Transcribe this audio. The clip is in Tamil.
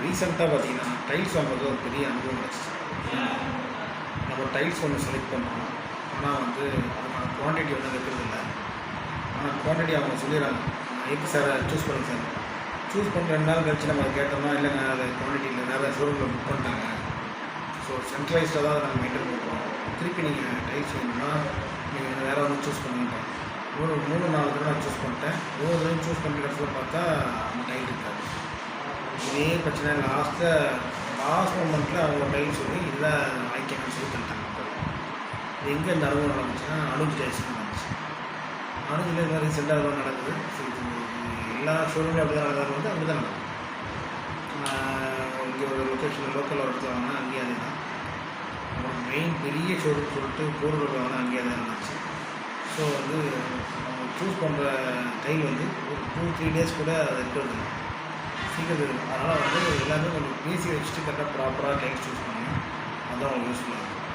ரீசெண்டாக பார்த்தீங்கன்னா டைல்ஸ் வாங்குறது ஒரு பெரிய அனுபவம் கிடச்சிச்சு. நம்ம டைல்ஸ் ஒன்று செலக்ட் பண்ணோம், ஆனால் வந்து அதுக்கான குவான்டிட்டி ஒன்றும் இருக்கிறது இல்லை. ஆனால் குவான்டிட்டி அவங்க சொல்லிடுறாங்க, எதுக்கு சார் சூஸ் பண்ணுங்க சார். சூஸ் பண்ண 2 நாள் கழிச்சு நம்ம அதை கேட்டோம்னா, இல்லைங்க அது குவான்டிட்டி இல்லை, வேறு ஷோரூமில் புக் பண்ணிட்டாங்க. ஸோ சென்ட்ரலைஸ்டாக தான் அதை நாங்கள் மெயின்டைன் பண்ணுறோம். திருப்பி நீங்கள் டைல்ஸ் வேணும்னா நீங்கள் வேறு ஒன்று சூஸ் பண்ணுங்க. ஒரு 3-4 தடவை நான் சூஸ் பண்ணிட்டேன். 3 தடவை சூஸ் பண்ணுற இடத்துல பார்த்தா அந்த டைல் இருக்காது. இதே பிரச்சனை லாஸ்ட் மொமெண்ட்டில் அவங்க டைல் சொல்லி இல்லை வாங்கிக்கணும்னு சொல்லி தந்துட்டாங்க. இது எங்கே இந்த அனுபவம் நடந்துச்சுன்னா அனுஜ் டைல்ஸ் நடந்துச்சு. அனுஜில் இந்த மாதிரி ரீசெண்டாக எதுவும் நடக்குது. ஸோ இது எல்லா ஷோரூம்லையும் அப்படி தான் நடக்கிறது வந்து அப்படி தான் நடக்கும். இங்கே ஒரு லொக்கேஷனில் லோக்கலில் ஒரு இடத்துல வாங்கினா அங்கேயே அதே தான். மெயின் பெரிய ஷோரூம் சொல்லிட்டு போர்டில் வாங்கினா அங்கேயே தான் இருந்துச்சு. ஸோ வந்து நம்ம சூஸ் பண்ணுற டைல் வந்து ஒரு 2-3 டேஸ் கூட அது இருக்கிறது இல்லை, சீக்கிரம் இருக்கும். அதனால் வந்து எல்லாமே கொஞ்சம் பேசி வச்சுட்டு கரெக்டாக ப்ராப்பராக டைல் சூஸ் பண்ணணும். அதுதான் உங்களுக்கு யூஸ்ஃபுல்லாக இருக்கும்.